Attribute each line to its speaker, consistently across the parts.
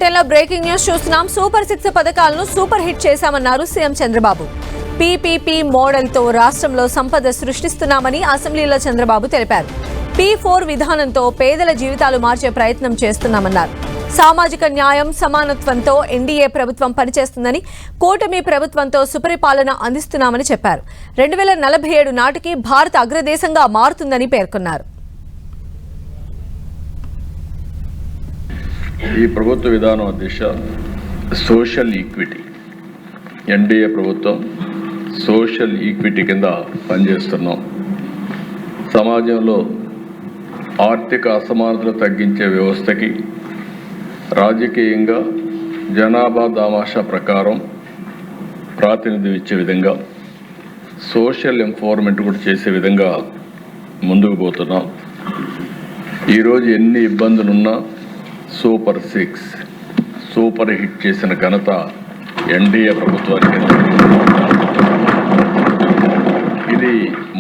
Speaker 1: బులెటిన్లో breaking news చూస్తున్నాం. Super 6 పథకాలను సూపర్ హిట్ చేశామన్నారు సీఎం చంద్రబాబు. పీపీపీ మోడల్తో రాష్ట్రంలో సంపద సృష్టిస్తున్నామని అసెంబ్లీలో చంద్రబాబు తెలిపారు. P4 విధానంతో పేదల జీవితాలు మార్చే ప్రయత్నం చేస్తున్నామన్నారు. సామాజిక న్యాయం సమానత్వంతో ఎన్డీఏ ప్రభుత్వం పనిచేస్తుందని, కూటమి ప్రభుత్వంతో సుపరిపాలన అందిస్తున్నామని చెప్పారు. 2047 నాటికి భారత్ అగ్రదేశంగా మారుతుందని పేర్కొన్నారు.
Speaker 2: ఈ ప్రభుత్వ విధానం దిశ సోషల్ ఈక్విటీ. ఎన్డీఏ ప్రభుత్వం సోషల్ ఈక్విటీ కింద పనిచేస్తున్నాం. సమాజంలో ఆర్థిక అసమానతలు తగ్గించే వ్యవస్థకి రాజకీయంగా జనాభా దామాషా ప్రకారం ప్రాతినిధ్యం ఇచ్చే విధంగా సోషల్ ఎంపవర్మెంట్ కూడా చేసే విధంగా ముందుకు పోతున్నాం. ఈరోజు ఎన్ని ఇబ్బందులున్నా సూపర్ 6 సూపర్ హిట్ చేసిన ఘనత ఎన్డీఏ ప్రభుత్వానికి. ఇది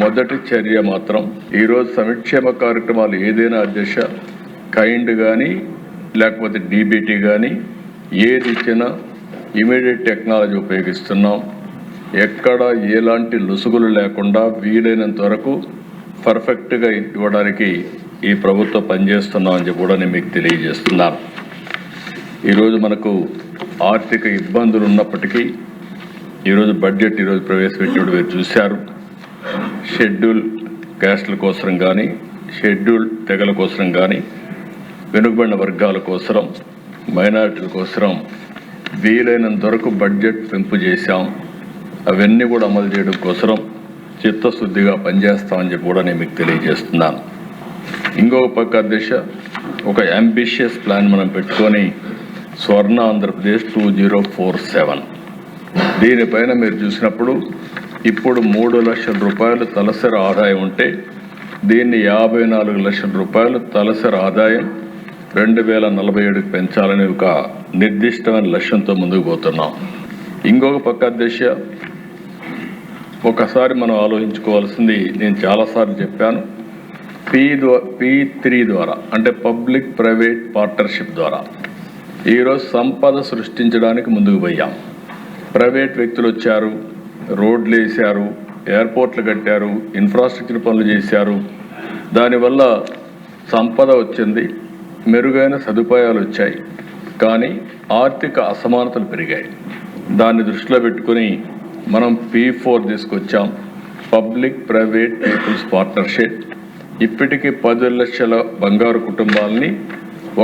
Speaker 2: మొదటి చర్య మాత్రం. ఈరోజు సంక్షేమ కార్యక్రమాలు ఏదైనా అధ్యక్ష కైండ్ కానీ లేకపోతే డీబీటీ కానీ ఏది ఇచ్చినా ఇమీడియట్ టెక్నాలజీ ఉపయోగిస్తున్నాం. ఎక్కడ ఎలాంటి లొసుగులు లేకుండా వీలైనంత వరకు పర్ఫెక్ట్గా ఇవ్వడానికి ఈ ప్రభుత్వం పనిచేస్తున్నామని చెప్పి కూడా నేను మీకు తెలియజేస్తున్నాను. ఈరోజు మనకు ఆర్థిక ఇబ్బందులు ఉన్నప్పటికీ ఈరోజు బడ్జెట్ ఈరోజు ప్రవేశపెట్టినప్పుడు మీరు చూశారు. షెడ్యూల్ క్యాస్ట్ల కోసం కానీ, షెడ్యూల్ తెగల కోసం కానీ, వెనుకబడిన వర్గాల కోసం, మైనారిటీల కోసం వీలైనంత వరకు బడ్జెట్ పెంపు చేశాం. అవన్నీ కూడా అమలు చేయడం కోసం చిత్తశుద్ధిగా పనిచేస్తామని చెప్పి కూడా నేను మీకు తెలియజేస్తున్నాను. ఇంకొక పక్క దిశ ఒక అంబిషియస్ ప్లాన్ మనం పెట్టుకొని స్వర్ణ ఆంధ్రప్రదేశ్ 2047 దీనిపైన మీరు చూసినప్పుడు ఇప్పుడు 3 లక్షల రూపాయలు తలసరి ఆదాయం ఉంటే దీన్ని 54 లక్షల రూపాయలు తలసరి ఆదాయం 2047కి పెంచాలని ఒక నిర్దిష్టమైన లక్ష్యంతో ముందుకు పోతున్నాం. ఇంకొక పక్క దిశ ఒకసారి మనం ఆలోచించుకోవాల్సింది, నేను చాలాసార్లు చెప్పాను, P3 ద్వారా అంటే పబ్లిక్ ప్రైవేట్ పార్ట్నర్షిప్ ద్వారా ఈరోజు సంపద సృష్టించడానికి ముందుకు పోయాం. ప్రైవేట్ వ్యక్తులు వచ్చారు, రోడ్లు వేశారు, ఎయిర్పోర్ట్లు కట్టారు, ఇన్ఫ్రాస్ట్రక్చర్ పనులు చేశారు. దానివల్ల సంపద వచ్చింది, మెరుగైన సదుపాయాలు వచ్చాయి. కానీ ఆర్థిక అసమానతలు పెరిగాయి. దాన్ని దృష్టిలో పెట్టుకుని మనం P4 తీసుకొచ్చాం, పబ్లిక్ ప్రైవేట్ పీపుల్స్ పార్ట్నర్షిప్. ఇప్పటికీ 10 లక్షల బంగారు కుటుంబాలని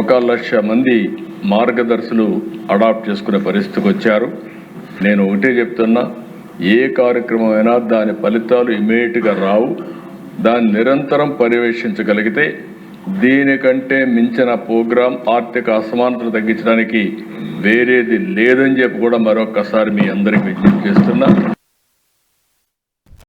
Speaker 2: 1 లక్ష మంది మార్గదర్శులు అడాప్ట్ చేసుకునే పరిస్థితికి వచ్చారు. నేను ఒకటే చెప్తున్నా, ఏ కార్యక్రమం అయినా దాని ఫలితాలు ఇమీడియట్గా రావు. దాన్ని నిరంతరం పర్యవేక్షించగలిగితే దీనికంటే మించిన ప్రోగ్రాం ఆర్థిక అసమానతలు తగ్గించడానికి వేరేది లేదని చెప్పి కూడా మరొకసారి మీ అందరికీ విజ్ఞప్తి చేస్తున్నా.